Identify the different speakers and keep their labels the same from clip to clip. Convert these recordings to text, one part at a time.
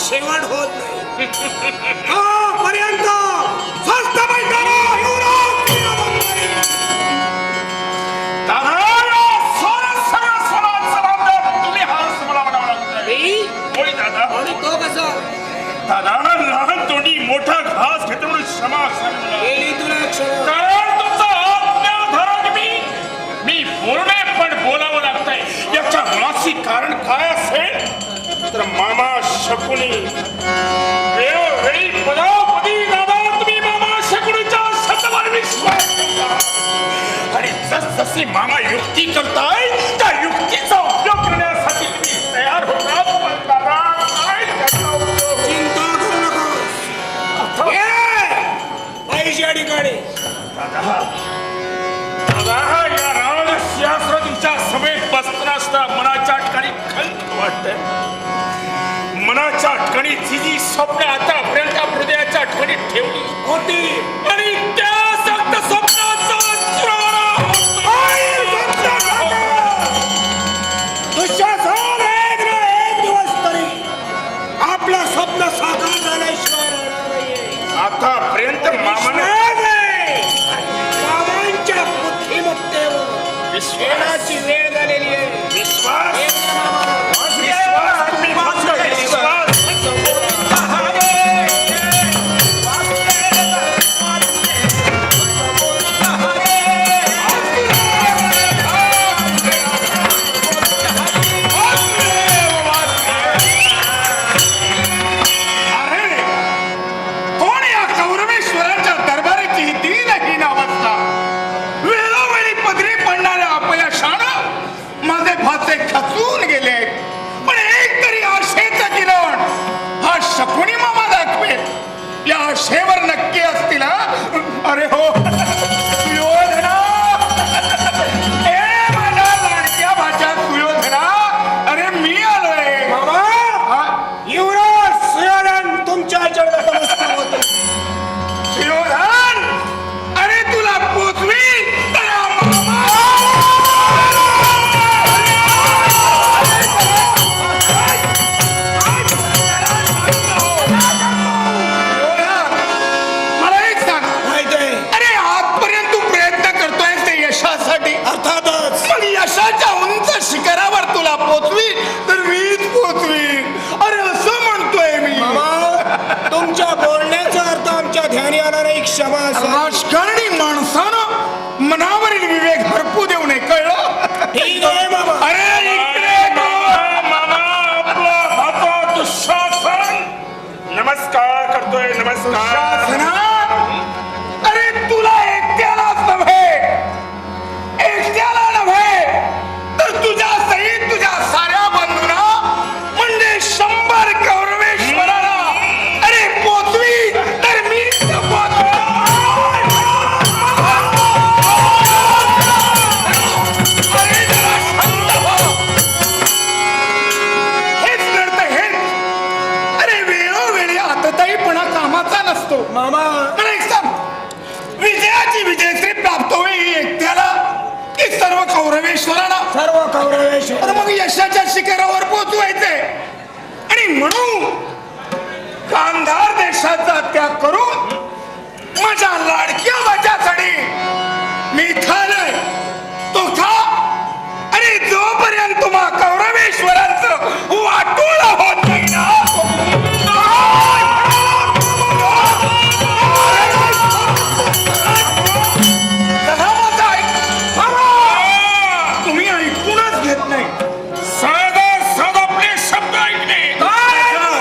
Speaker 1: शेवट होत नाही पर्यंत स्वस्त पैशाला
Speaker 2: तुम्ही हा मला म्हणावं लागतंय दादा.
Speaker 1: आणि तो कसा
Speaker 2: दादा लहान तोंडी मोठा घास घेतो म्हणून क्षमा
Speaker 1: केली तुला क्षमा
Speaker 2: कारण तुमचा आज्ञाधारक मी बोलणे पण बोलावं लागतंय. याच्या मुळाशी कारण काय असेल तर मामा शकुनी वेळोवेळी पदापदी दादा तुम्ही मामा शकुनीच्या शब्दावर विश्वास ठेवता आणि जसजशी मामा युक्ती करताय त्या युक्तीचा उपयोग करण्यासाठी तुम्ही तयार होतात. पण दादा काय त्याचा उपयोग?
Speaker 1: चिंता करू नको पैशा ठिकाणी
Speaker 2: दादा या राजशास्त्रज्ञाच्या सभेत बसताना असता मनाच्या ठिकाणी खंत वाटते. मनाच्या ठिकाणी जी स्वप्न आतापर्यंत हृदयाच्या ठिकाणी ठेवली
Speaker 1: होती
Speaker 2: आणि त्या सक्त स्वप्नाचा
Speaker 1: दुःशासन एक ना एक दिवस तरी आपलं स्वप्न साकार झाल्याशिवाय राहणार नाहीये.
Speaker 2: आतापर्यंत मामाने
Speaker 1: मामांच्या बुद्धिमत्तेवर विश्वासाची वेळ झालेली आहे.
Speaker 2: विश्वास
Speaker 3: राजकारणी माणसानं मनावरील विवेक हरपू देऊ नये, कळलं?
Speaker 1: ठीक आहे मामा.
Speaker 3: अरे इकडे
Speaker 2: मामा आपला हातात दुःशासन नमस्कार करतोय, नमस्कार.
Speaker 3: शासना, अरे तुला एकट्यालाच नव्हे, एकट्याला नव्हे तर तुझ्या सहित तुझ्या साऱ्या बंधूंना म्हणजे 100 कौरवेश्वराला अरे पोचवी तर मी हेच नडतं, हेच. अरे वेळोवेळी आतताईपणा कामाचा नसतो
Speaker 1: मामा
Speaker 3: मला एक सांग, विजयाची विजयश्री प्राप्त होई एकट्याला की सर्व कौरवेश्वराला?
Speaker 1: सर्व कौरवेश्वर.
Speaker 3: तर मग यशाच्या शिखरावर पोहोचवायचे आणि म्हणून गांधार देशाचा त्याग करून माझ्या लाडक्या माझ्यासाठी मी थालय तो था. आणि जोपर्यंत तुम्हा कौरवेश्वरांचं वाटोळ होत नाही ना, तुम्ही ऐकूनच घेत नाही.
Speaker 2: साधा आपले शब्द ऐकणे.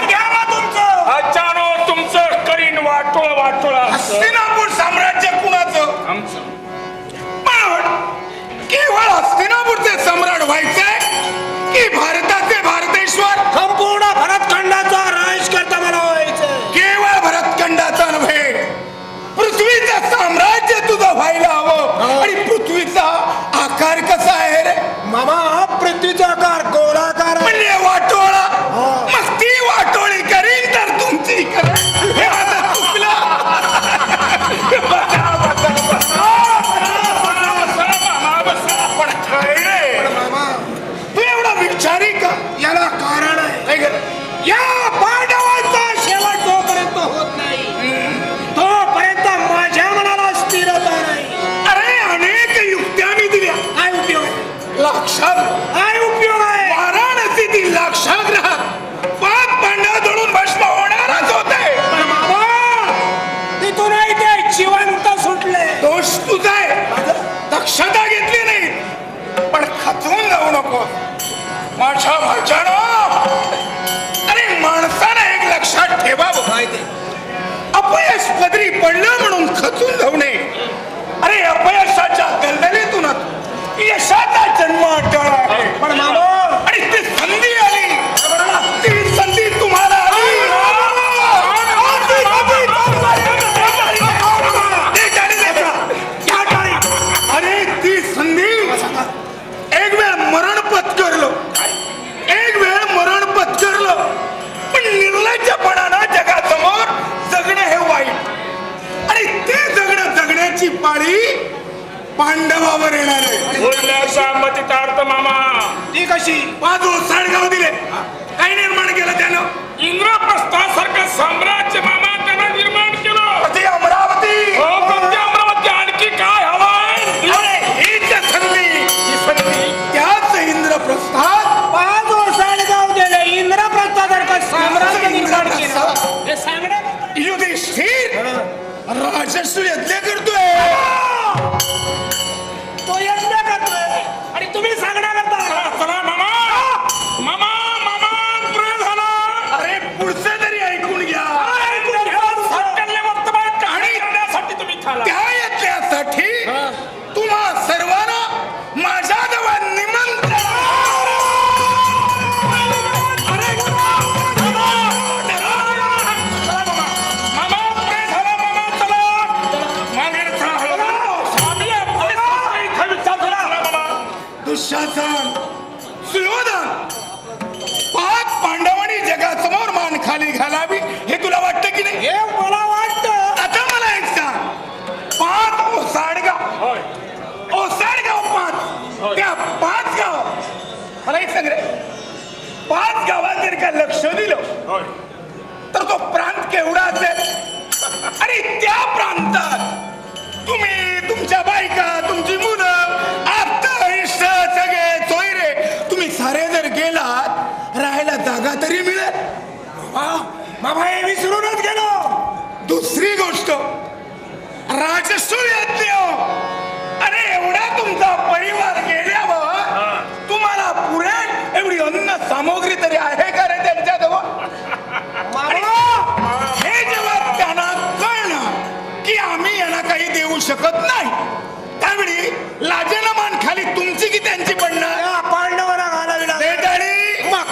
Speaker 1: घ्या ना तुमचं.
Speaker 2: अचानक तुमचं करीन वाटोळ
Speaker 3: हस्तिनापूर साम्राज्य कुणाचं?
Speaker 2: आमचं.
Speaker 3: पण केवळ हस्तिनापूरचे सम्राट व्हायचंय की भारताचे भारतेश्वर?
Speaker 1: संपूर्ण भरतखंडाचा राजकर्ता मला व्हायचं.
Speaker 3: केवळ भरतखंडाचा नव्हे, पृथ्वीचं साम्राज्य तुझं व्हायला हवं. आणि पृथ्वीचा आकार कसा आहे रे?
Speaker 1: मामा पृथ्वीचा आकार गोलाकार आहे.
Speaker 3: म्हणजे वाटोळा. मग ती वाटोळी करीन तर तुमची करेन. हे आता चुकलं. पण काय रे,
Speaker 1: मामा
Speaker 3: तू एवढा विचारी का?
Speaker 1: याला कारण आहे.
Speaker 3: काय गं?
Speaker 1: या पांडवांचा शेवट जोपर्यंत होत नाही तोपर्यंत माझ्या मनाला स्थिरता नाही.
Speaker 3: अरे अनेक युक्त्या मी दिल्या.
Speaker 1: काय उपयोग आहे?
Speaker 3: लाक्षात
Speaker 1: काय उपयोग आहे?
Speaker 3: वाराणसीतील लाक्षागृहात 5 पांडव जळून भस्म होणारच होते.
Speaker 1: पण मामा तिथूनही ते जिवंत सुटले.
Speaker 3: दोष तुझा आहे, दक्षता घेतली नाही. पण खचून जाऊ नको माझ्या भाच्यानो. अरे माणसानं एक लक्षात ठेवावं,
Speaker 1: काय ते?
Speaker 3: अपयश पदरी पडलं म्हणून खचून जाऊ नये. अरे अपयशाच्या दलदलीतूनच यशाचा जन्म अटळ आहे.
Speaker 1: पण मामा
Speaker 3: आणि ती संधी आली, ती संधी तुम्हाला आली. अरे ती संधी एक वेळ मरण पत्करलो, एक वेळ मरण पत्करलो. पण निर्लज्जपणानं जगासमोर जगणं हे वाईट. आणि ते जगण्याची पाळी पांडवावर येणार आहे.
Speaker 2: बोलण्याचा मतितार्थ मामा.
Speaker 1: ती कशी?
Speaker 3: 5 साडगाव दिले. काय निर्माण केलं त्यानं?
Speaker 2: इंद्रप्रस्थासारखं साम्राज्य मामा त्यानं निर्माण केलं.
Speaker 3: ते अमरावती.
Speaker 2: हो, पण ते अमरावती आणखी काय हवंय?
Speaker 3: अरे हीच संधी.
Speaker 2: ही संधी.
Speaker 3: त्याच इंद्रप्रस्थात
Speaker 1: 5 साडगाव दिले. इंद्रप्रस्थासारखं साम्राज्य निर्माण केलं. हे सांगण्या
Speaker 3: युधिष्ठिर राजश्री यज्ञ करतोय.
Speaker 1: तो यज्ञ करतोय आणि तुम्ही सांगण्या करता.
Speaker 2: चला मामा. मामा मामा पुढे झाला.
Speaker 3: अरे पुढचं तरी ऐकून घ्या.
Speaker 2: संकल्य वर्तमान कहाणी करण्यासाठी तुम्ही थाला.
Speaker 3: त्या यज्ञासाठी तुम्हा सर्वांना माझ्या जवळ निमंत्रण.
Speaker 2: मामा पुढे झाला. मामा चला. मागे चला. स्वामी आपले इथं विचार करा. मामा.
Speaker 3: दुःशासन, सुयोधन, 5 पांडवांनी जगासमोर मान खाली घालावी हे तुला वाटतं की नाही?
Speaker 1: हे मला वाटतं.
Speaker 3: आता मला एक सांग, 5 ओसाडगाव,
Speaker 2: होय.
Speaker 3: ओसाडगाव 5, त्या 5 गाव मला एक सांग रे, 5 गावात जर का लक्ष दिलं
Speaker 2: होय.
Speaker 3: तर तो प्रांत केवढा असेल? आणि त्या प्रांतात तुम्ही, तुमच्या बायका, तुमची मुलं, आता इष्ट सगळे सोयरे तुम्ही सारे जर गेलात, राहायला जागा तरी मिळेल.
Speaker 1: मामा हे विसरूनच गेलो.
Speaker 3: दुसरी गोष्ट, राजसू यज्ञ. अरे एवढा तुमचा परिवार गेल्यावर तुम्हाला पुरेल एवढी अन्न सामग्री तरी आहे का रे त्यांच्याजवळ? हे जेव्हा त्यांना कळलं की आम्ही यांना काही देऊ शकत नाही, त्यावेळी लाजेना मान खाली तुमची की त्यांची पडणार?
Speaker 1: या पांडवाला घालावी लागेल.
Speaker 3: बेटाळी मग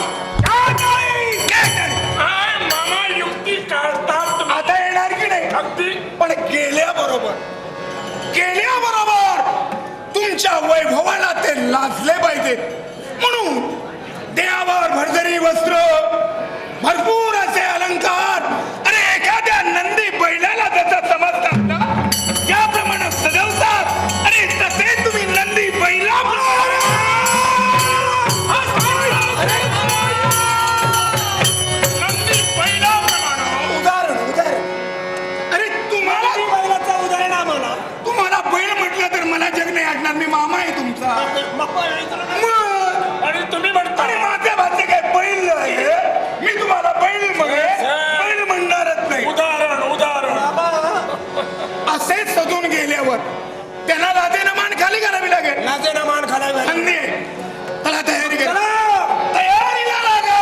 Speaker 2: काय मामा युक्ती काढतात तुम्ही?
Speaker 3: आता येणार की नाही?
Speaker 2: अगदी
Speaker 3: पण गेल्याबरोबर तुमच्या वैभवाला ते लाजले पाहिजे, म्हणून देवावर भरजरी वस्त्र, भरपूर असे अलंकार, अरे एखाद्या नंदी बैलाला जसं समजतात ना त्याप्रमाणे सजवतात, अरे तसे तुम्ही नंदी बैला मी मामा आहे तुमचा.
Speaker 2: आणि तुम्ही म्हणता
Speaker 3: आणि माझ्या भाषे काय बैल आहे? मी तुम्हाला बैल बैल म्हणणारच नाही.
Speaker 2: उदाहरण
Speaker 3: असे सजून गेल्यावर त्यांना लाजेनं मान खाली करावी लागेल.
Speaker 1: लाजेनं मान खालावी लागेल.
Speaker 3: संधी चला तयारी करा. तयारीला लागा.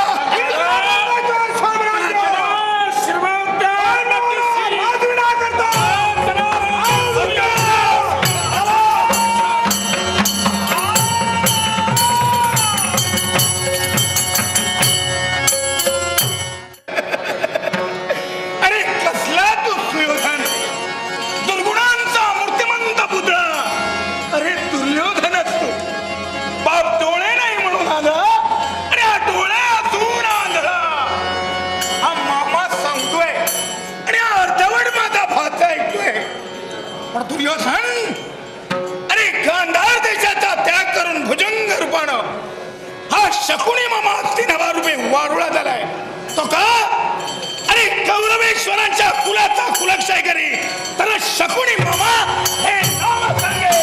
Speaker 3: अरे गांधार देशाचा त्याग करून भुजंग रूपानं हा शकुनी मामा 3000 रुपये वारुळा झालाय. तो का? अरे कौरवेश्वरांच्या कुलाचा कुलक्षय करी तर शकुनी मामा हे नाव सांगेल.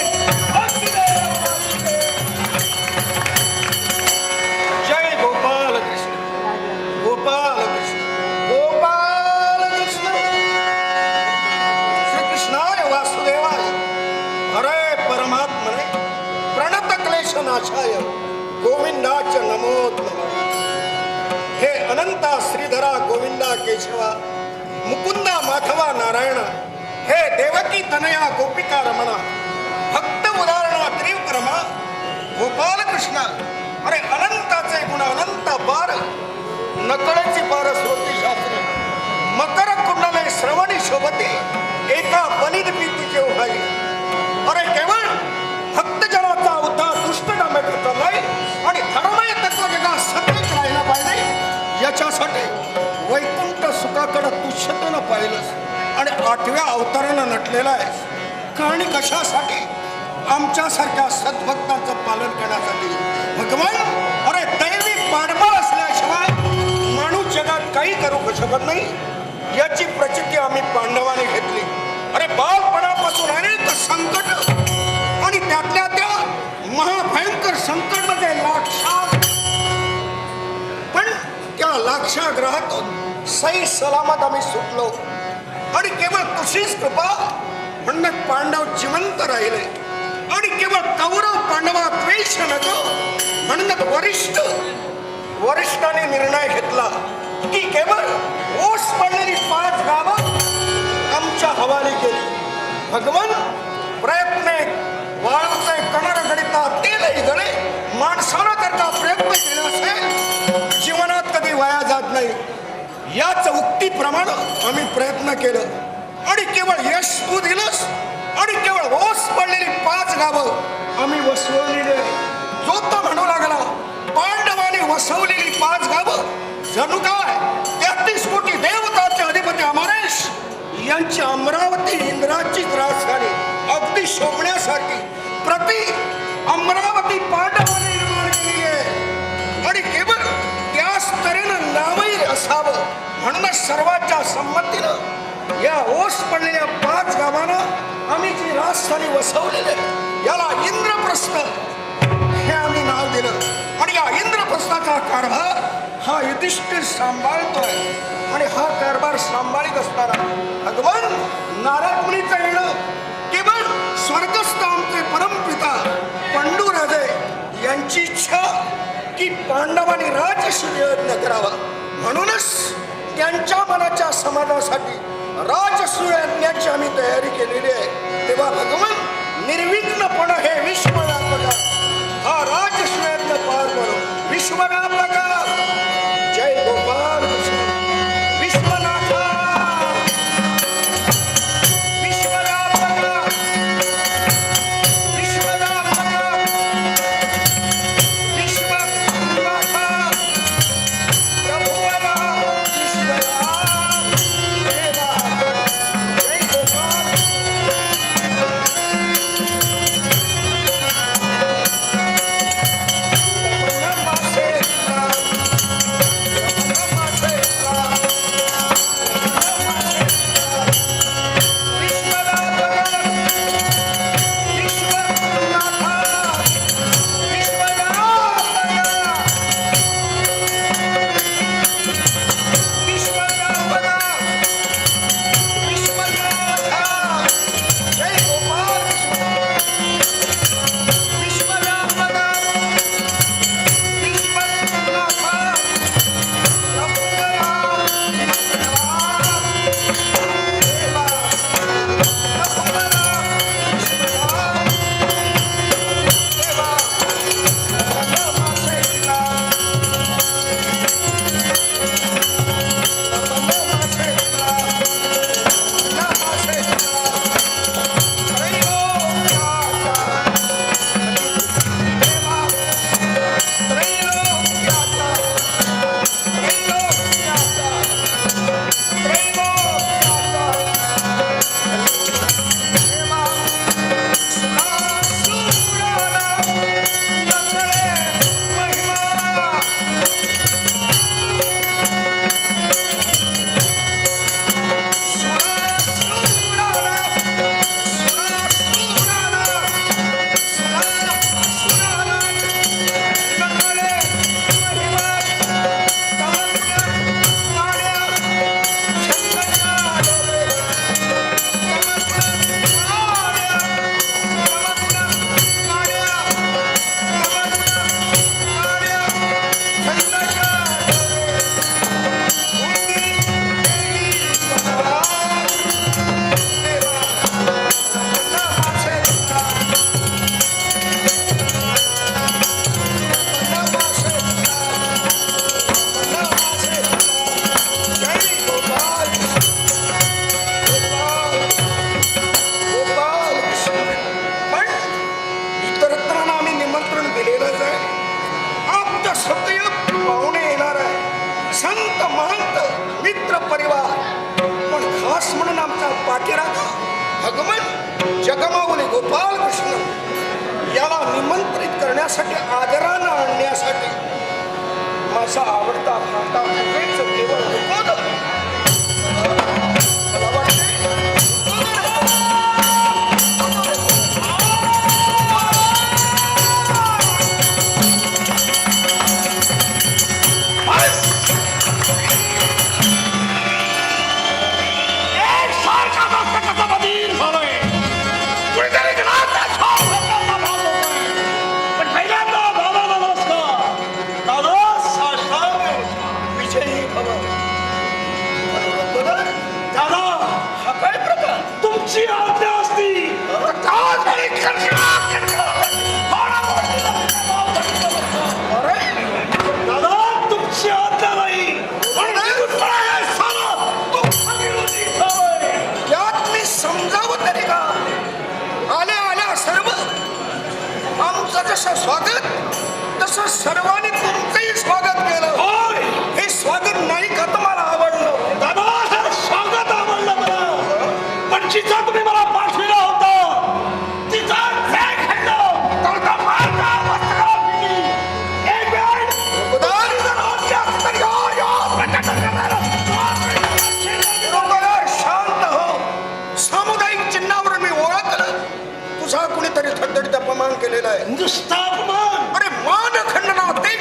Speaker 1: जय गोपाल कृष्ण, गोपाल कृष्ण, गोपाल कृष्ण. श्रीकृष्णाय वासुदेवाय हरे परमात्मने प्रणत क्लेश नाशाय गोविंदाच नमो नमः. हे अनंता श्रीधरा गोविंदा केशवा मुकुंदा माधवा नारायण, हे देवकी तनया गोपिका रमणा, भक्त उदाहरणा त्रिविक्रमा गोपाल कृष्ण. अरे अनंताचे गुण अनंत पार, नकळेची पार श्रोती शास्त्री, मकर कुंडले श्रवणी शोभती, एका बलिदपी तुझे उभाई. अरे केवळ भक्तजनाचा उद्धार दुष्ट डामे करता नाही आणि धर्मय तत्व जगा सगळीच राहिला पाहिजे, याच्यासाठी वैकुंठ सुखाकडे तुच्छतेनं पाहिलंस आणि 8व्या अवतारानं नटलेला आहेस. आणि कशासाठी? आमच्यासारख्या सद्भक्तांचं पालन करण्यासाठी. भगवान, अरे दैवी पाडबा असल्याशिवाय माणूस जगात काही करू शकत नाही, याची प्रचिती आम्ही पांडवांनी घेतली. अरे बालपणापासून अनेक संकट आणि त्यातल्या त्या महाभयंकर संकट मध्ये पण त्या लाक्षाग्रहातून सही सलामत आम्ही सुटलो आणि केवळ तुझीच कृपा म्हणून पांडव जिवंत राहिले आणि केवळ कौरव पांडवा द्वेष नको म्हणून वरिष्ठाने निर्णय घेतला की केवळ ओस पडलेली 5 गावं आमच्या हवाली केली. भगवान, प्रयत्न वाळाचे कणर गणिता तेलही गळे, माणसाला करता प्रयत्न केला असेल जीवनात कधी वाया जात नाही. याच उक्तीप्रमाणे आम्ही प्रयत्न केलं आणि केवळ यश तू दिलंस आणि केवळ ओस पडलेली 5 गावं आम्ही वसवलेली. जो तो म्हणू लागला, पांडवांनी वसवलेली 5 गावं जणू काय 33 कोटी देवताचे अधिपती अमरेश यांची अमरावती इंद्राचीच राजधानी अगदी शोभण्यासारखी प्रति अमरावती पांडवांनी निर्माण केली आहे आणि केवळ त्याच तऱ्हेनं नावही असावं म्हणूनच सर्वांच्या संमतीनं या ओस पडलेल्या 5 गावांना आम्ही जी राजधानी वसवलेली याला इंद्रप्रस्थ हे आम्ही नाव दिलं आणि आणि या इंद्रप्रस्थाचा कारभार हा युधिष्ठिर सांभाळतोय. आणि हा कारभार सांभाळीत असताना भगवान नारद मुनीचं येणं केवळ स्वर्गस्थ आमचे परमपिता पांडुराजे यांची इच्छा की पांडवांनी राजसूय यज्ञ करावा, म्हणूनच त्यांच्या मनाच्या समाधानासाठी राजसूय यज्ञाची आम्ही तयारी केलेली आहे. तेव्हा भगवान निर्विघ्नपणे हे विश्वव्यापक हा राजसूय यज्ञ पार करो. विश्वव्यापक जय गोपाल कृष्ण विश्वनाथा विश्वव्यापक विश्वव्यापक विश्वनाथा प्रभुवरा विश्वया देवा जय गोपाल भगवान जगमावली गोपाल कृष्ण याला निमंत्रित करण्यासाठी आदरानं आणण्यासाठी माझा आवडता भाता केवळ रुपद मला वाटते जसं स्वागत तसं सर्वांनी तुमचंही स्वागत केलं. हे स्वागत नाही का तुम्हाला आवडलं?
Speaker 3: दादा हे स्वागत आवडलं मला, पण जिचा तुम्ही मला पाठविला होता तिचा बॅग हटलं तर का मारता वस्त्र पिली एक वेळ
Speaker 1: उदार शांत हो. सामुदायिक चिन्हावर मी ओळखलं तुझा कुणीतरी थडथडीत अपमान केलेला आहे.
Speaker 3: हिंदुस्तान
Speaker 1: अरे मान खंडना ते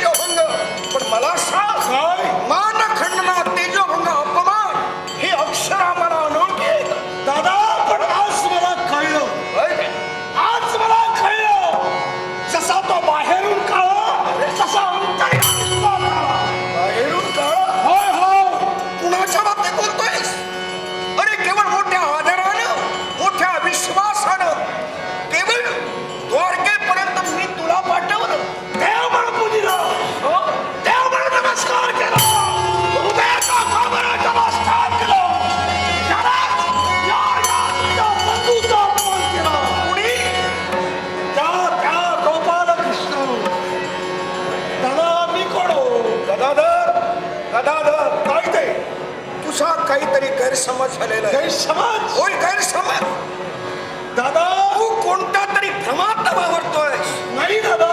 Speaker 3: गैरसमज.
Speaker 1: होय गैरसमज.
Speaker 3: दादा
Speaker 1: तू कोणत्या तरी भ्रमात वावरतोय.
Speaker 3: नाही दादा.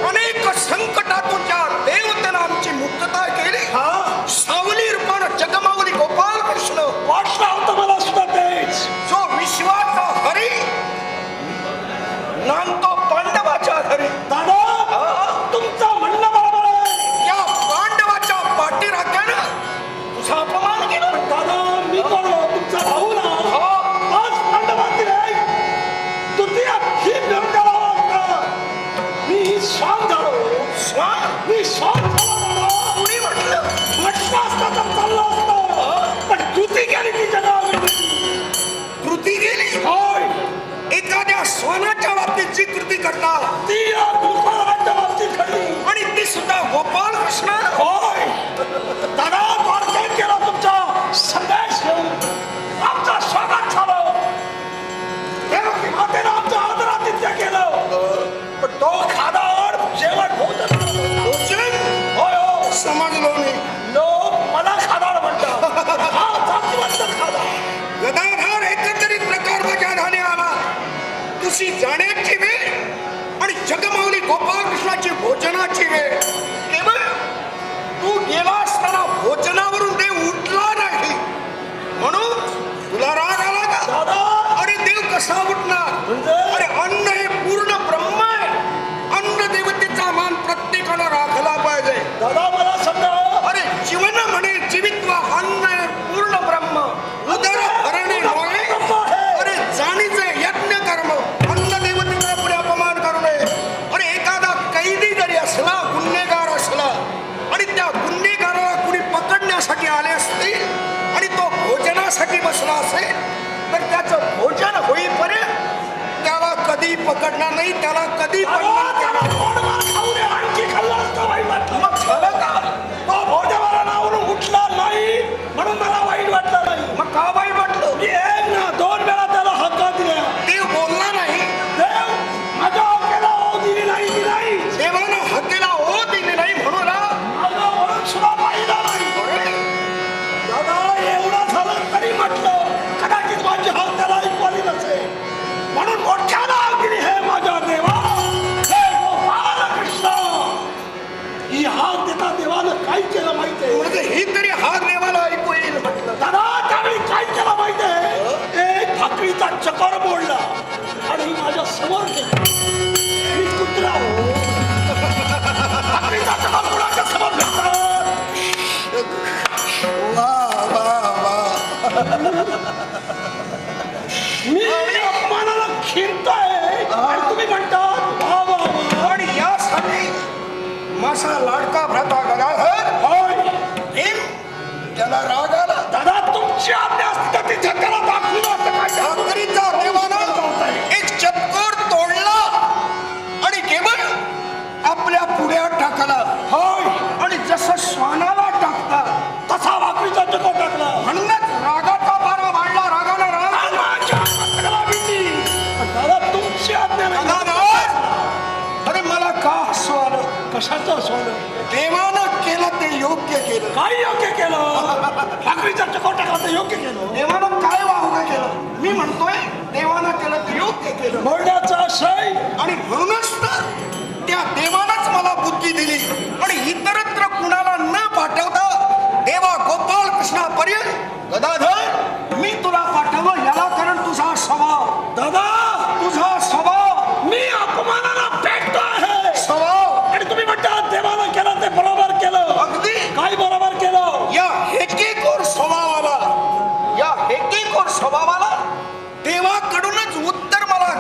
Speaker 1: अनेक संकटातून ज्या देवतेनं आमची मुक्तता केली,
Speaker 3: हा
Speaker 1: सावली रूपानं जगमावली गोपाल कृष्ण,
Speaker 3: वाटला होता मला सुद्धा तेच.
Speaker 1: जो विश्वाचा हरी नांदतो पांडवाच्या घरी.
Speaker 3: दादा तुमचं म्हणणं बरोबर आहे.
Speaker 1: या पांडवाच्या पाठीराख्यानं तुझा अपमान केला.
Speaker 3: दादा मी कोण तुमचा भाऊ ना. आज पांडवातील आहे तृतीय ही निर्णयाला वाटतं. मी स्वान झालो.
Speaker 1: स्वान
Speaker 3: मी स्वान झालो.
Speaker 1: कुणी म्हटलं?
Speaker 3: म्हटलं असतं तर चाललं असतं. पण कृती केली ती जगावर.
Speaker 1: कृती गेली.
Speaker 3: होय
Speaker 1: एखाद्या स्वानाच्या बाबतीत जी कृती करणार
Speaker 3: ती या गुरुकुलाच्या बाबतीत घडली.
Speaker 1: आणि ती सुद्धा गोपाल कृष्ण.
Speaker 3: होय दादा द्वारकेत गेला तुमचा संदेश घेऊन. आमचं स्वागत झालं. देवकी मातेनं आमचं आदरातिथ्य केलं. पण तो खादाड जेवण होत
Speaker 1: भोजन
Speaker 3: होय हो.
Speaker 1: समजलो मी.
Speaker 3: लोक मला खादाड म्हणतात. हा जातीवंत खादाड.
Speaker 1: गदाधार एकंदरीत प्रकार माझ्या ध्यानी आला. तुझी जाण्याची वेळ आणि जगमावली गोपाल कृष्णाची भोजनाची वेळ. केवळ तू गेला असताना भोजनावरून देव उठला नाही म्हणून तुला राग आला का?
Speaker 3: दादा
Speaker 1: अरे देव कसा उठणार?
Speaker 3: म्हणजे?
Speaker 1: अरे अन्न हे पूर्ण ब्रह्म आहे. अन्न देवतेचा मान प्रत्येकाला राखला पाहिजे.
Speaker 3: दादा मला समजा.
Speaker 1: अरे जीवन म्हणे जीवित्व अन्न हे पूर्ण ब्रह्म. उदर भरणे नव्हे. अरे जाणीचे यज्ञ कर्म. अन्न देवतेचा पुढे अपमान करू नये. अरे एखादा कैदी जरी असला, गुन्हेगार असला आणि त्या गुन्हेगाराला कुणी पकडण्यासाठी आले असतील आणि तो भोजनासाठी बसला असेल तर त्याचं भोजन होईपर्यंत त्याला कधी पकडणार नाही, त्याला कधी बंधन करणार नाही.
Speaker 3: आणखी खाल्ला असता वाईट वाटलं.
Speaker 1: मग झालं का?
Speaker 3: तो भोजनाला नावरून उठला नाही म्हणून मला वाईट वाटलं नाही.
Speaker 1: मग का वाईट वाटलं?
Speaker 3: मी एक ना दोन वेळा त्याला हक्का दिल्या.
Speaker 1: देव बोलला नाही.
Speaker 3: देव माझ्या हक्केला हो दिली नाही.
Speaker 1: देवानं हक्केला हो दिली नाही म्हणून
Speaker 3: माझा वळण सुद्धा पाहिला नाही. दादा एवढं झालं तरी म्हटलं कदाचित माझी हाक त्याला ऐकवाली नसेल म्हणून मोठ्याला हाक दिली. हे माझ्या देवा, हे गोपाल कृष्ण. ही हाक देता देवानं काय केलं माहितीये?
Speaker 1: म्हणजे ही तरी हा देवाला ऐकू येईल म्हटलं.
Speaker 3: दादा त्यावेळी काय केलं माहितीये? एक भाकरीचा चकर मोडला आणि माझ्या समोर गेला. मी कुत्रा हो. भाकरीचा चकर कोणाच्या समोर घेतात? मी अपमानाला खिंतोय आणि तुम्ही म्हणतात वा वा वा.
Speaker 1: आणि यासाठी माझा लाडका भ्राता गदाधर
Speaker 3: होय
Speaker 1: भीम त्याला राग आला.
Speaker 3: दादा तुमची आज्ञा असती तर तिथे त्याला दाखवलं असतं. काय
Speaker 1: ठाकरीचा देवानं एक चतकोर तोडला आणि केवळ आपल्या पुढ्यात टाकला.
Speaker 3: होय
Speaker 1: आणि जसं श्वानाला टाकतात
Speaker 3: तसा भाकरीचा चकर टाकला.
Speaker 1: म्हणूनच रागाचा पारा वाढला. रागाला राग
Speaker 3: आणि माझ्या पत्राला भीती. पण दादा तुमची आज्ञा नाही.
Speaker 1: गदाधर, अरे मला का हसू आलं?
Speaker 3: कशाचं सोडलं?
Speaker 1: देवानं केलं ते योग्य केलं.
Speaker 3: काय योग्य केलं? भाकरीचा चकर टाकला तर योग्य केलं.
Speaker 1: देवानं काय वावगं केलं? मी म्हणतोय देवानं केलं ते योग्य केलं.
Speaker 3: बोलण्याचा आशय
Speaker 1: आणि म्हणूनच तर त्या देवानंच मला बुद्धी दिली आणि इतरत्र कुणाला न पाठवता देवा गोपाल कृष्णापर्यंत गदाधर मी तुला पाठवलं. याला कारण तुझा स्वभाव.
Speaker 3: दादा
Speaker 1: तुझा स्वभाव.
Speaker 3: मी अपमानाला पेटतो आहे.
Speaker 1: स्वभाव
Speaker 3: आणि तुम्ही म्हणता देवानं केलं ते बरोबर केलं.
Speaker 1: अगदी
Speaker 3: काय बरोबर केलं?
Speaker 1: या हेकेखोर स्वभावाला, या हेकेखोर स्वभावाला देवाकडूनच उत्तर मला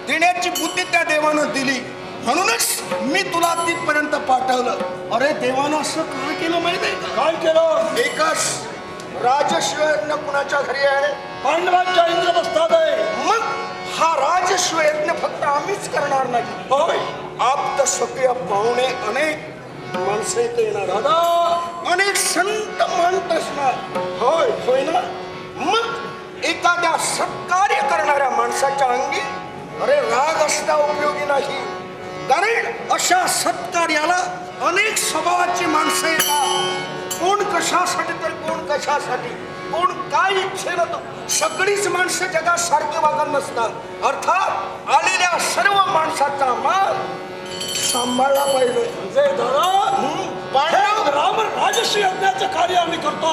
Speaker 1: देण्याची बुद्धी त्या देवानं दिली. म्हणूनच मी तुला तिथपर्यंत पाठवलं. अरे देवानं असं काय केलं माहिती आहे का?
Speaker 3: काय केलं?
Speaker 1: एकच राजश्वेयज्ञ कुणाच्या घरी आहे?
Speaker 3: पांडवांच्या इंद्रप्रस्थात आहे.
Speaker 1: मग हा राजश्वेयज्ञ फक्त आम्हीच करणार नाही.
Speaker 3: होय
Speaker 1: आप्त स्वकीय पाहुणे अनेक माणसं इथे येणार.
Speaker 3: दादा
Speaker 1: अनेक संत मानत असणार. होय होय ना. मग एखाद्या सत्कार्य करणाऱ्या माणसाच्या अंगी अरे राग असता उपयोगी नाही. कारण अशा सत्कार्याला अनेक स्वभावाची माणसं येतात. कोण कशासाठी तर कोण कशासाठी. कोण काय इच्छेनं तो सगळीच माणसं जगात सारखी वागत नसतात. अर्थात आलेल्या सर्व माणसाचा मान सांभाळला पाहिजे.
Speaker 4: म्हणजे दादा राम राजश्री यज्ञाचं कार्य आम्ही करतो.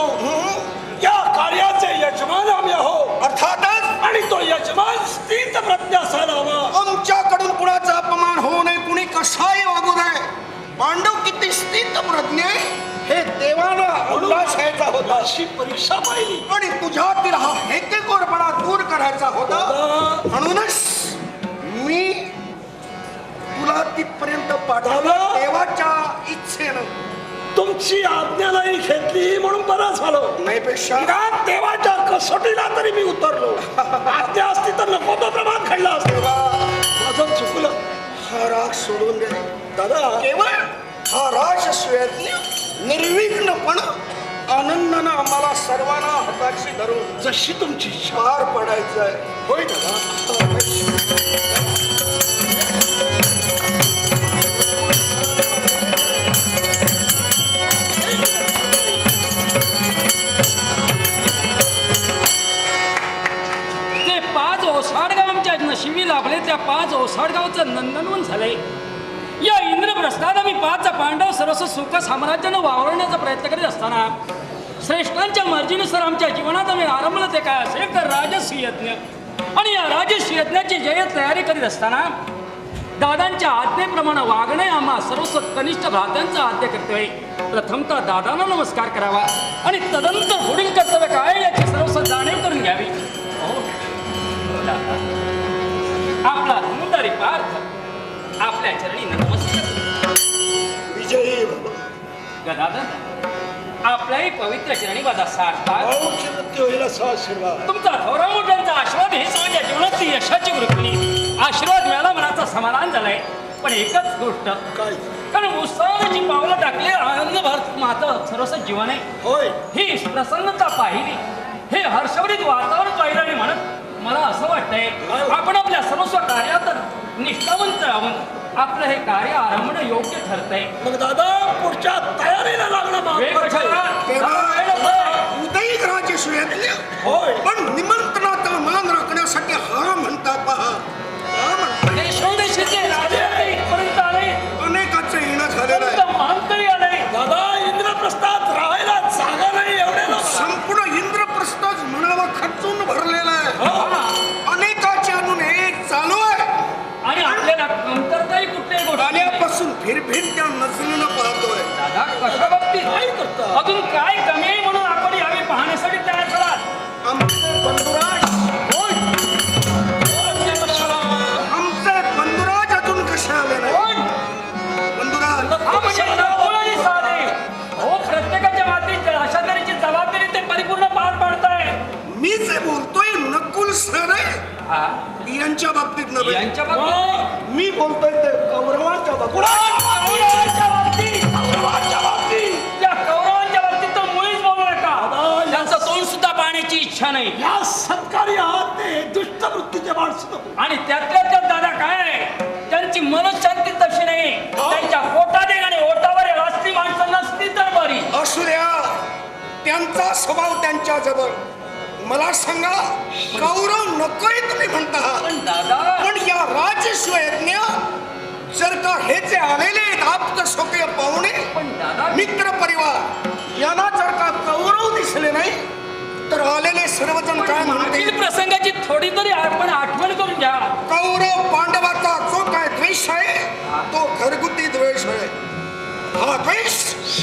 Speaker 4: या कार्याचे यजमान आम्ही आहोत.
Speaker 1: अर्थातच.
Speaker 4: आणि तो यजमान स्थित प्रज्ञ असायला हवा.
Speaker 1: आमच्याकडून कुणाचा अपमान होऊ नये, कुणी कसाही वागू नये. पांडव किती स्थित प्रज्ञ हे देवानं अंदाज घ्यायचा होता.
Speaker 4: अशी परीक्षा पाहिली
Speaker 1: आणि तुझ्यातील हा हेकेखोरपणा दूर करायचा होता. म्हणूनच मी तुला तिथपर्यंत पाठवलं देवाच्या इच्छेनं.
Speaker 4: तुमची आज्ञा नाही घेतली म्हणून बरं झालं.
Speaker 1: नाहीपेक्षा
Speaker 4: निदान देवाच्या कसोटीला तरी मी उतरलो. आज्ञा असती तर नको तो प्रमाण घडला असता. माझं चुकलं.
Speaker 1: हा राग सोडून दे
Speaker 4: दादा.
Speaker 1: केवळ हा राजस्वयज्ञ निर्विघ्नपणे आनंदानं आम्हाला सर्वांना हाताशी धरून
Speaker 4: जशी तुमची इच्छा.
Speaker 1: पार पडायचं आहे.
Speaker 4: होय दादा.
Speaker 5: ते 5 ओसाडगाव आमच्या नशिबी लाभले. त्या 5 ओसाडगावचं नंदनवन झालंय. या इंद्रप्रस्थात आम्ही 5 पांडव सरस सुख साम्राज्यानं वावरण्याचा प्रयत्न करीत असताना श्रेष्ठांच्या मर्जीनुसार आमच्या जीवनात आम्ही आरंभलं ते काय असेल तर राजसी यज्ञ. आणि या राजसी यज्ञाची जय तयारी करीत असताना दादांच्या आज्ञेप्रमाणे वागणे आम्हा सर्वस्व कनिष्ठ भ्रात्यांचा आद्य कर्तव्य. प्रथमतः दादांना नमस्कार करावा आणि तदनंतर पुढील कर्तव्य काय याची सर्वस्व जाणीव करून घ्यावी. आपला धनुर्धारी पार्थ आपल्या चरणी नमस्कार.
Speaker 1: विजयी भव.
Speaker 5: गदाधर आपल्याही पवित्र चरणी माझा साष्टांग.
Speaker 4: औक्षित्य होईल असा आशीर्वाद.
Speaker 5: तुमचा थोरा मोठ्यांचा आशीर्वाद हे माझ्या जीवनातली यशाची वृत्ती. आशीर्वाद मिळाला मनाचा समाधान झालाय. पण एकच गोष्ट
Speaker 4: काय?
Speaker 5: कारण उत्साहाची पावलं टाकले आनंद भारत माझं सर्वस्व जीवन आहे.
Speaker 4: होय.
Speaker 5: ही प्रसन्नता पाहिली, हे हर्षवरीत वातावरण पाहिलं आणि म्हणत मला असं वाटतंय आपण आपल्या सर्वस्व कार्यात निष्ठावंत राहून आपलं हे कार्य आरंभणं योग्य ठरतंय.
Speaker 4: मग दादा पुढच्या तयारीला लागणं
Speaker 5: वेळ
Speaker 4: महत्त्वाचं आहे.
Speaker 5: कशाला?
Speaker 1: उदयिक राजस्वयज्ञ.
Speaker 4: होय.
Speaker 1: पण निमंत्रणाचा मान राखण्यासाठी हा म्हणतात पहा. हा म्हणतात.
Speaker 5: देशोदेशीचे राजे इथपर्यंत आले.
Speaker 1: अनेकाचं येणं झालेलं आहे.
Speaker 5: तुमचं मान तरी आलंय.
Speaker 4: दादा इंद्रप्रस्थात राहायला जागा नाही एवढे लोक.
Speaker 1: संपूर्ण इंद्रप्रस्थच म्हणावा खचून भरलेला आहे. अनेकाचे अजून एक चालू आहे.
Speaker 5: आणि आपल्याला कमतरताही कुठल्याही गोष्टी
Speaker 1: आल्यापासून फिरफिर त्या नजरेनं पाहतोय.
Speaker 5: दादा कशा बाबतीत
Speaker 4: काय करता?
Speaker 5: अजून काय कमी आहे म्हणून आपण यावे पाहण्यासाठी तयार झालात.
Speaker 1: आमचे बंधुराज आमचे बंधुराज अजून कसे आले नाही. बंधुराज
Speaker 5: हा म्हणजे सरळ आणि साधे. हो प्रत्येकाच्या मातीत अशा तऱ्हेची जबाबदारी ते परिपूर्ण पार पाडताय.
Speaker 1: मी जे बोलतोय नकुल सर
Speaker 5: हा,
Speaker 1: यांच्या बाबतीत नव्हे.
Speaker 5: यांच्या बाबतीत
Speaker 1: मी बोलतोय ते कौरवांच्या बाबतीत.
Speaker 5: कौरवांच्या बाबतीत. त्या कौरवांच्या बाबतीत तर मुळीच बोलू नका. त्यांचं तोंड सुद्धा पाहण्याची इच्छा नाही.
Speaker 4: या सत्कारी आहात ते दुष्ट वृत्तीचे माणसं.
Speaker 5: आणि त्यातल्या त्यात दादा काय आहे, त्यांची मनशांती तशी नाही. त्यांच्या पोटात एक आणि ओटावर एक असली माणसं नसती तर बरी.
Speaker 1: असू द्या. त्यांचा स्वभाव त्यांच्या जवळ. मला सांगा कौरव नकोय तुम्ही म्हणता.
Speaker 5: पण दादा
Speaker 1: पण या राजस्वयज्ञ जर का हे जे आलेले आप्त स्वकीय पाहुणे
Speaker 5: पण दादा
Speaker 1: मित्र परिवार यांना जर का कौरव दिसले नाही तर आलेले सर्वजण काय म्हणतील.
Speaker 5: मागील प्रसंगाची थोडी तरी आपण आठवण करून घ्या.
Speaker 1: कौरव पांडवाचा जो काय द्वेष आहे तो घरगुती द्वेष आहे. हा द्वेष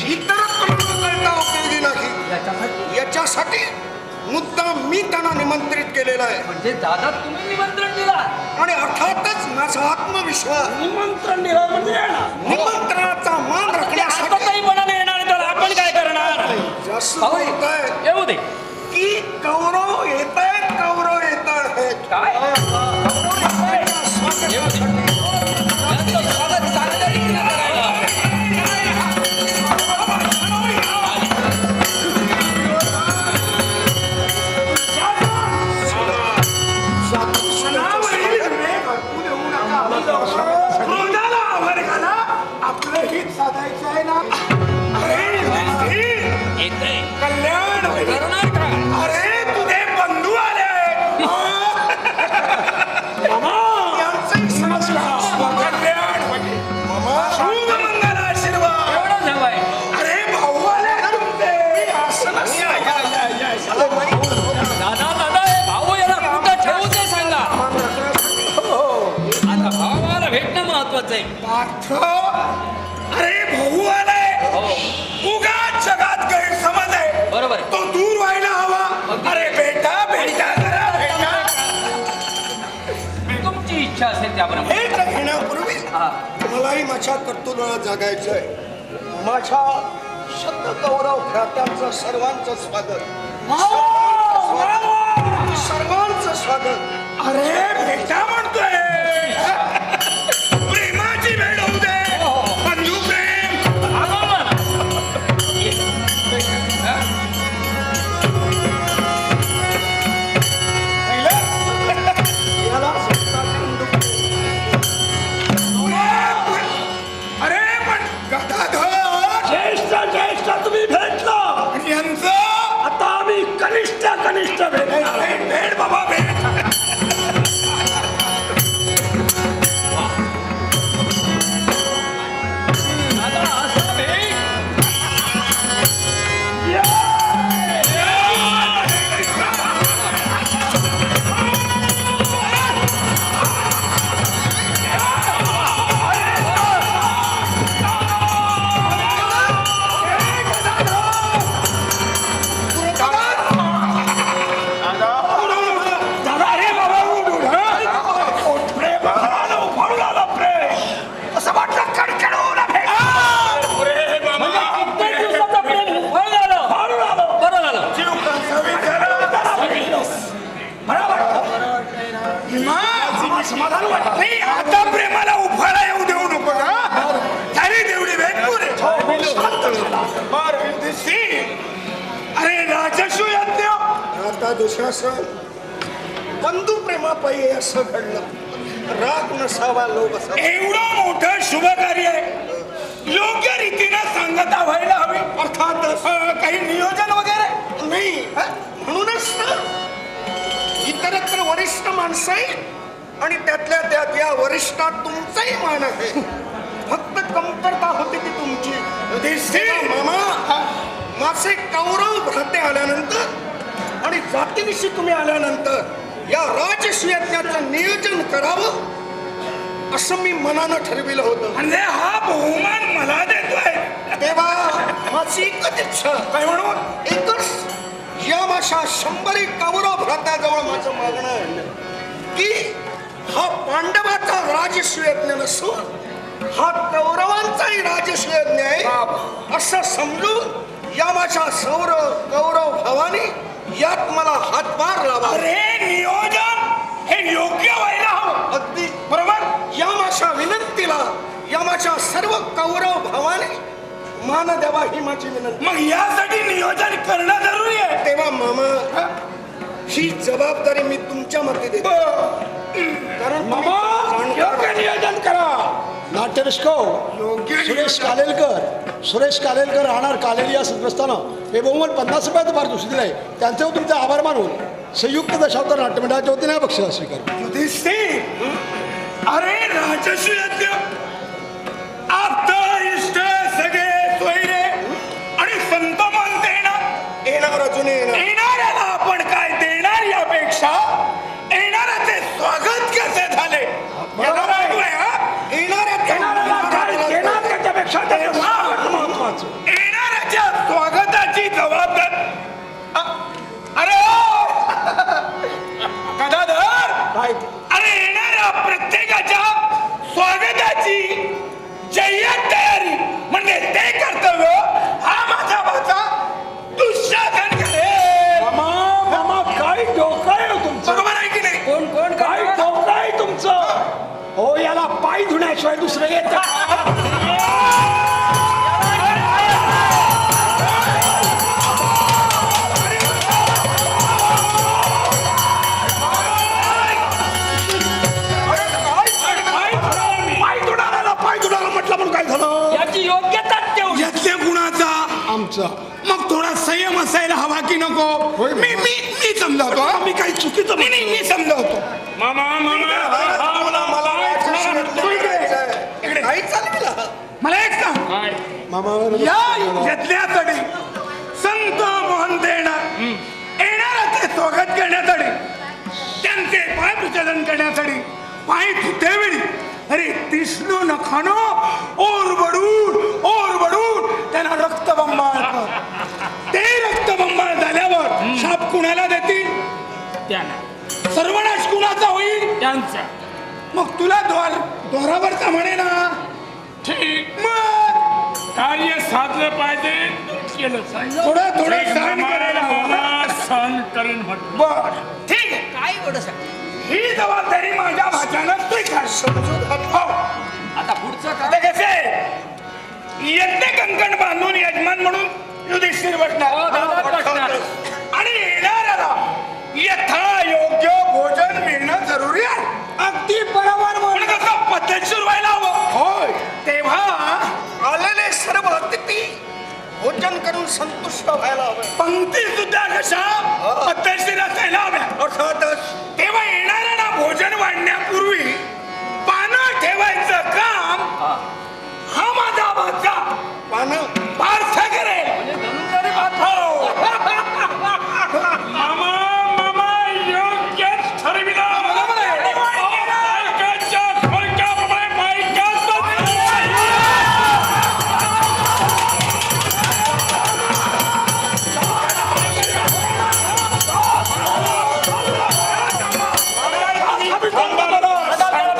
Speaker 1: इतरत्र करता उपयोगी नाही. याच्यासाठी मुद्दाम मी त्यांना निमंत्रित केलेला आहे.
Speaker 5: म्हणजे दादा तुम्ही निमंत्रण दिला
Speaker 1: आणि अर्थातच माझा आत्मविश्वास
Speaker 4: निमंत्रण दिलं म्हणजे येणार.
Speaker 1: निमंत्रणाचा मान
Speaker 5: आता
Speaker 1: राखण्यासाठी
Speaker 5: काही मनाने येणार तर आपण काय करणार.
Speaker 1: जास्त
Speaker 5: भाऊ,
Speaker 1: बोलताय
Speaker 5: येऊ दे.
Speaker 1: की कौरव येत आहेत. कौरव येत आहेत.
Speaker 5: काय येऊ दे. यांचं स्वागत चांगल्या रीतीने करायला.
Speaker 1: आपलं हित साधायचं आहे ना. अरे
Speaker 5: येतंय.
Speaker 1: कल्याण होईल.
Speaker 5: करणार का?
Speaker 1: अरे
Speaker 5: पार्थच आहे.
Speaker 3: पार्थ, अरे भाऊ आलाय. उगाच जगात गैरसमज आहे.
Speaker 5: बरोबर आहे.
Speaker 3: तो दूर व्हायला हवा. अरे बेटा बेटा जरा बेटा.
Speaker 5: तुमची इच्छा असेल त्याप्रमाणे.
Speaker 1: भेट घेण्यापूर्वी
Speaker 5: हा.
Speaker 1: मलाही माझ्या कर्तृत्वाला जागायचंय. माझ्या शतकौरव भ्रात्यांचं सर्वांचं स्वागत. सर्वांचं स्वागत.
Speaker 3: अरे बेटा म्हणतोय. प्रेमाची भेट होऊ दे. बंधू प्रेम.
Speaker 1: याला
Speaker 3: अरे पण गदाधर
Speaker 4: ज्येष्ठ ज्येष्ठ तुम्ही भेटला.
Speaker 3: यांचं
Speaker 4: आता आम्ही कनिष्ठ कनिष्ठ भेटणार.
Speaker 3: भेट बाबा भेट.
Speaker 4: दादा अरे बाबा प्रेम उभारून आला प्रेम. असं वाटलं कडकडून भेट.
Speaker 5: कित्येक दिवसाचं प्रेम उफाळ झालं. बरं झालं.
Speaker 4: समाधान वाटत.
Speaker 3: नाही आता प्रेमाला उफाळा येऊ देऊ नको ना. झाली तेवढी भेट पुरे. अरे राजस्व यज्ञ.
Speaker 1: आता दुशासन बंधू प्रेमापायी असं घडलं. राग नसावा लोभ असावा.
Speaker 3: एवढं मोठं शुभ कार्य आहे. योग्य रीतीनं सांगता व्हायला हवी.
Speaker 1: अर्थातच
Speaker 3: काही नियोजन वगैरे
Speaker 1: नाही. म्हणूनच ना इतरत्र वरिष्ठ माणसं आहे आणि त्यातल्या त्यात या वरिष्ठात तुमचाही मान आहे. फक्त कमतरता होती ती तुमची.
Speaker 3: युधिष्ठिर.
Speaker 1: मामा माझे कौरव भ्राते आल्यानंतर आणि जातीनिशी तुम्ही आल्यानंतर या राजश्यज्ञाचं नियोजन करावं असं मी मनानं ठरविलं होतं.
Speaker 3: म्हणजे हा बहुमान मला देतोय.
Speaker 1: तेव्हा माझी एकच इच्छा.
Speaker 3: काय म्हणू.
Speaker 1: एकच या माझ्या 100 कौरव भ्रात्याजवळ माझं मागणं आहे की हा पांडवाचा राजश्वयज्ञ नसून हा कौरवांचाही राजश्वयज्ञ आहे असं समजून या माझ्या कौरव भावानी यात मला हातभार लावा.
Speaker 3: अरे नियोजन हे योग्य व्हायला हवं.
Speaker 1: अगदी बरोबर. या माझ्या विनंतीला या माझ्या सर्व कौरव भावाने मान द्यावा ही माझी विनंती.
Speaker 3: मग यासाठी नियोजन करणं जरुरी आहे.
Speaker 1: तेव्हा मामा ही जबाबदारी मी तुमच्या मध्ये देतो. कारण तुम्ही
Speaker 4: योग्य
Speaker 1: जाणकार.
Speaker 4: नियोजन करा.
Speaker 3: योग्य
Speaker 6: सुरेश कालेलकर राहणार कालेली या संस्थानं हे बहुमत 50 रुपयाचं पारितोषिक दिलंय. त्यांच्यावर तुमचे आभार मानून संयुक्त दशावतार नाट्यमंडळाच्या वतीने हा बक्षीस स्वीकार.
Speaker 3: युधिष्ठिर. अरे राजस्व यज्ञ आप्त इष्ट सगळे सोयरे आणि संत म्हणते
Speaker 1: येणार अजून येणार.
Speaker 3: येणाऱ्याला आपण काय देणार यापेक्षा येणाऱ्याचे स्वागत कसे झाले याला वाटलंय, हा?
Speaker 4: येणाऱ्याला काय देणार त्याच्यापेक्षा त्याचे स्वागत महत्वाचं.
Speaker 3: येणाऱ्याच्या स्वागताची जबाबदारी अरे गदाधर.
Speaker 4: काय
Speaker 3: अरे येणाऱ्या प्रत्येकाच्या स्वागताची जय्यत तयारी म्हणजे ते कर्तव्य हा माझा भाचा दुःशासन करेल.
Speaker 4: मामा काय डोकं आहे हो तुमचं.
Speaker 3: बरोबर आहे की नाही.
Speaker 5: कोण
Speaker 4: काय डोकं आहे तुमचं. हो याला पाय धुण्याशिवाय दुसरं येत. पाय धुणाला म्हटलं म्हणून काय झालं.
Speaker 5: याची योग्यता तेवढी.
Speaker 3: यातल्या गुणाचा
Speaker 6: आमचा
Speaker 3: मग थोडा संयम असायला हवा की नको. मी समजावतो, हा?
Speaker 4: मी काही चुकीचं
Speaker 3: नाही मी समजावतो. मामा
Speaker 1: मला
Speaker 3: इकडे.
Speaker 1: काही चालविला.
Speaker 3: मला एक सांग.
Speaker 6: मामा
Speaker 3: या यज्ञासाठी संत मोहन देणार येणाऱ्याचे स्वागत करण्यासाठी त्यांचे पाय प्रचलन करण्यासाठी पाय धुतेवेळी अरे तिसनो न खानो और बडून त्यांना रक्तबंबाळ कर. ते रक्तबंबाळ झाल्यावर शाप कुणाला देतील?
Speaker 5: त्यांना
Speaker 3: सर्वनाश कुणाचा होईल?
Speaker 5: त्यांचा.
Speaker 3: मग तुला द्वारावरचा म्हणे ना.
Speaker 2: ठीक,
Speaker 3: मग
Speaker 2: कार्य साधलं पाहिजे, केलं पाहिजे.
Speaker 3: थोडं सहन करायला हवं.
Speaker 2: मला सहन करेन म्हटलं.
Speaker 3: बर ठीक आहे.
Speaker 5: काय एवढं सांग?
Speaker 3: ही जबाबदारी माझ्या भाच्यानं स्वीकार. हो.
Speaker 5: आता पुढचं
Speaker 3: आता
Speaker 5: काय?
Speaker 3: कसे यज्ञ कंकण बांधून यजमान म्हणून युधिष्ठिर
Speaker 5: हो, दादा
Speaker 3: बसणार
Speaker 5: बसणार.
Speaker 3: आणि येणाऱ्याला यथा योग्य भोजन मिळणं जरुरी आहे. अगदी बरोबर म्हणून कसं पद्धतशीर व्हायला हवं. होय. तेव्हा
Speaker 1: आलेले सर्व अतिथी भोजन करून संतुष्ट व्हायला हवे.
Speaker 3: पंक्ती सुद्धा कशा पद्धतशीर असायला हव्या.
Speaker 1: अर्थातच
Speaker 3: तेव्हा येणाऱ्यांना भोजन वाढण्यापूर्वी पानं ठेवायचं काम हा माझा भाचा
Speaker 1: पानं
Speaker 3: पार्थ करेल.
Speaker 5: म्हणजे धनुर्धारी बात.
Speaker 3: हो.
Speaker 2: मामा योग्यच ठरविलं.
Speaker 3: बरोबर आहे.
Speaker 2: बायकांच्या खोलक्याप्रमाणे बायकांचं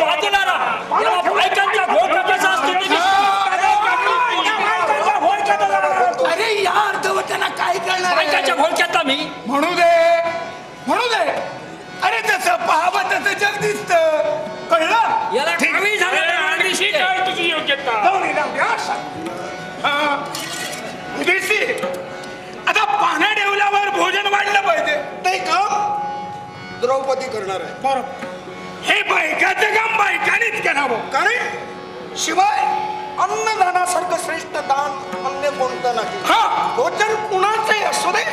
Speaker 5: बाजूला राहा. याला बायकांच्या घोळक्याचा असतो तुम्ही.
Speaker 3: अरे या अर्धवटांना काय करणार
Speaker 5: बायकांच्या घोळक्यातला मी.
Speaker 3: म्हणू दे. अरे तसं पाहावं तसं जग दिसत. कळलं?
Speaker 5: याला
Speaker 3: ठीक.
Speaker 5: कमी झालं तर
Speaker 2: आणि
Speaker 5: ठीक
Speaker 2: काय
Speaker 5: आहे.
Speaker 2: तुझी योग्यता?
Speaker 3: जाऊ दे, जाऊ दे. हा. युधिष्ठिर, आता पानं ठेवल्यावर भोजन वाढलं पाहिजे.
Speaker 1: ते काम द्रौपदी करणार आहे.
Speaker 3: बरोबर. हे बायकाचं काम बायकानेच करावं.
Speaker 1: कारण शिवाय अन्नदानासारखं श्रेष्ठ दान अन्य कोणतं नाही.
Speaker 3: हा.
Speaker 1: भोजन कुणाचंही असू दे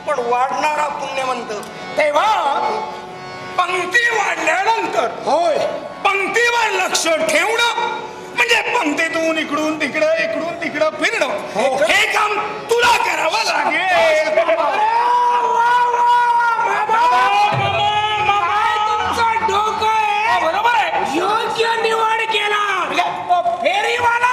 Speaker 1: पण वाढणारा पुण्यवंत.
Speaker 3: तेव्हा पंक्ती वाढल्यानंतर
Speaker 6: होय.
Speaker 3: पंक्तीवर लक्ष ठेवणं म्हणजे पंक्तीतून इकडून तिकडं फिरणं हे काम तुला करावं लागेल. डोकं आहे. बरोबर आहे. योग्य निवड केला फेरीवाला.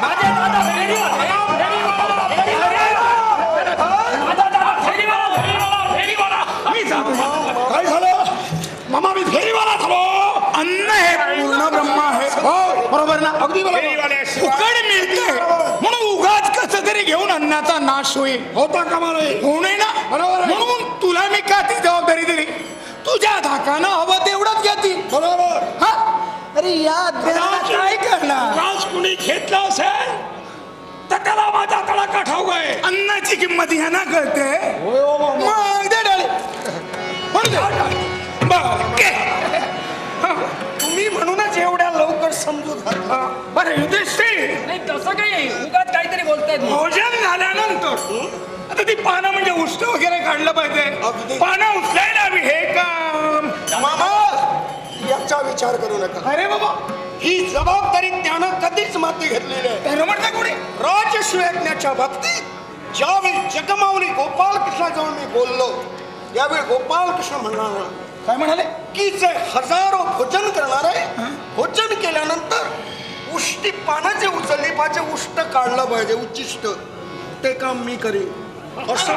Speaker 5: माझे दादा फेरीवाला.
Speaker 3: मी जातो.
Speaker 6: काय झालं मामा? मी फेरीवाला झालो.
Speaker 3: अन्न हे पूर्ण ब्रह्म आहे.
Speaker 6: हो बरोबर ना. अगदी बरोबर.
Speaker 3: फुकट मिळते म्हणून उगाच कसं तरी घेऊन अन्नाचा नाश होईल.
Speaker 6: होता कामा नाही.
Speaker 3: होऊ नये ना.
Speaker 6: बरोबर आहे.
Speaker 3: म्हणून तुला मी का ती जबाबदारी दिली. तुझ्या धाकानं हवं तेवढंच घेती.
Speaker 6: बरोबर.
Speaker 3: हा. अरे या अध्यायाला काय करणार?
Speaker 4: राज कुणी घेतला असेल तर त्याला माझा तडाखा ठाऊक आहे.
Speaker 3: अन्नाची किंमत ह्यांना कळते.
Speaker 6: होय हो मामा.
Speaker 3: मग दे डाळे. म्हणून दे. बरं, घे. हा.
Speaker 1: तुम्ही म्हणूनच एवढ्या लवकर समजून घातला.
Speaker 3: बरं युधिष्ठिर,
Speaker 5: नाही तसं काही उगाच काहीतरी बोलतायत.
Speaker 3: भोजन झाल्यानंतर आता ती पानं म्हणजे उष्ट वगैरे काढलं पाहिजे.
Speaker 1: अगदी.
Speaker 3: पानं उचलायला हवी हे काम.
Speaker 1: मामा याचा विचार करू नका.
Speaker 3: अरे बाबा,
Speaker 1: ही जबाबदारी त्यानं कधीच माती घेतलेली आहे.
Speaker 3: त्यानं म्हणता कोणी?
Speaker 1: राजशिवयज्ञाच्या बाबतीत ज्यावेळी जगमाऊली गोपालकृष्णाजवळ मी बोललो त्यावेळी गोपालकृष्ण म्हणाला
Speaker 3: काय म्हणाले?
Speaker 1: की जे हजारो भोजन करणार आहे भोजन केल्यानंतर उष्टी पानं जे उचलली पाहिजे उष्ट काढलं पाहिजे उच्चिष्ट ते काम मी करीन. असं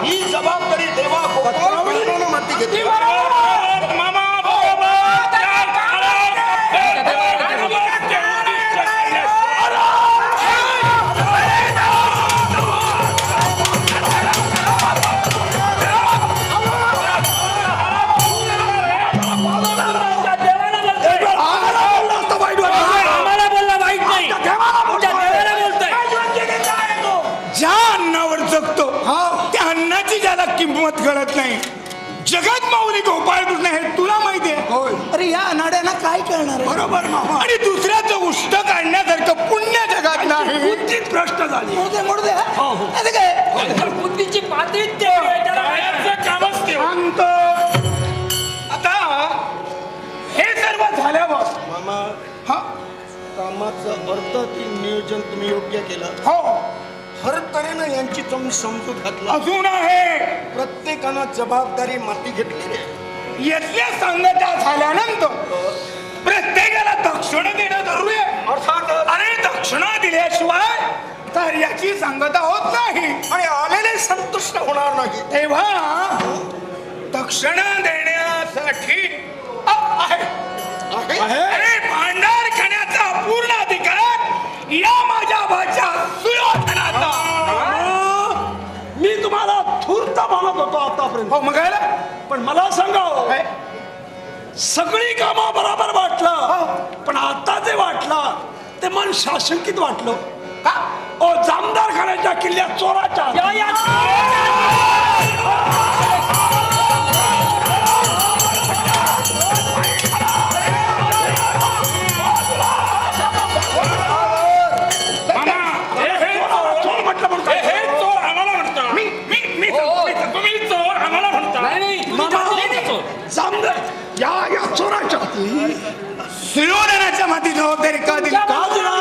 Speaker 1: ही जबाबदारी देवा गोपालकृष्णानं माती घेतली.
Speaker 2: मामा बरोबर. त्या काळात
Speaker 5: आम्हाला बोलला वाईट नाही. तुमच्या देवाला बोलतोय.
Speaker 3: ज्या अन्नावर जगतो त्या अन्नाची ज्याला किंमत कळत नाही. जगत माऊली गोपाळकृष्ण हे तुला माहिती आहे. अरे या अनाड्यांना काय करणार आहे? बरोबर मामा. आणि दुसऱ्याचं उष्ट काढण्यासारखं पुण्य जगात नाही.
Speaker 4: उचित प्रश्न झाली.
Speaker 3: आता काय
Speaker 5: तर बुद्धीची पातळी तेवढी आहे, त्याला
Speaker 2: बाहेरचं कामच ते.
Speaker 3: शांत. आता हे सर्व झाल्यावर
Speaker 1: मामा
Speaker 3: हा
Speaker 1: कामाचं अर्थ ती नियोजन तुम्ही योग्य केलं.
Speaker 3: हो
Speaker 1: हर तऱ्हेनं यांची तुम्ही समजूत घातला.
Speaker 3: अजून आहे
Speaker 1: प्रत्येकानं जबाबदारी माती घेतलेली आहे.
Speaker 3: येथल्या संगता झाल्यानंतर प्रत्येकाला दक्षिण देणं जरुरी आहे.
Speaker 1: अर्थात
Speaker 3: आणि दक्षिणा दिल्याशिवाय कार्याची संगता होत नाही.
Speaker 1: आणि आलेले संतुष्ट होणार नाही.
Speaker 3: तेव्हा दक्षिणा देण्यासाठी आहे आणि भांडार खाण्याचा पूर्ण अधिकार या माझ्या भाच्या सुयोधनाचा.
Speaker 4: मी तुम्हाला थूर्त मानत होतो आतापर्यंत,
Speaker 3: हो मग
Speaker 4: पण मला सांगा हो, सगळी कामं बरोबर वाटलं, पण आता जे वाटलं ते मन शासंकित वाटलं.
Speaker 3: का?
Speaker 4: ओ जामदार खाण्याच्या किल्ल्यात चोराच्या
Speaker 2: मामा
Speaker 4: चोर म्हटलं म्हणून
Speaker 2: हे
Speaker 4: काय?
Speaker 2: चोर आम्हाला म्हणता तुम्ही चोर आम्हाला म्हणता.
Speaker 5: नाही तुम्ही म्हटले नाही चोर.
Speaker 4: जामदार या चोराच्या हाती
Speaker 3: सुयोधनाच्या माती जबाबदारी का दिली?
Speaker 4: का दिला?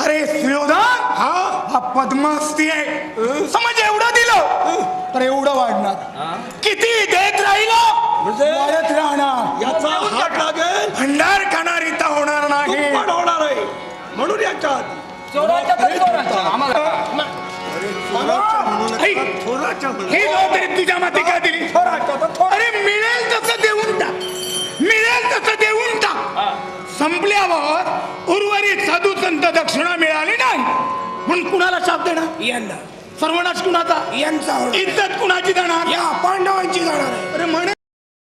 Speaker 3: अरे सुयोधन हा पद्मास्ती आहे. समज एवढं दिलं तर एवढं वाढणार. किती देत राहिलो
Speaker 4: म्हणजे
Speaker 3: वाढत राहणार.
Speaker 4: याचा हात लागेल
Speaker 3: भंडार खाणारीता होणार नाही.
Speaker 4: दुप्पट होणार आहे. म्हणून याच्या हाती
Speaker 5: चोराच्या तर चोराच्या. आम्हाला
Speaker 3: ही जबाबदारी तुझ्या माती का दिली? अरे मिळेल तसं देऊन टाक. मिळेल तसं देऊन टाक. संपल्यावर उर्वरित साधू संत दक्षिणा मिळाली नाही म्हणून कुणाला शाप देणार? यांना. सर्वनाश कुणाचा? यांचा. इज्जत कुणाची जाणार? या पांडवांची जाणार. अरे म्हणे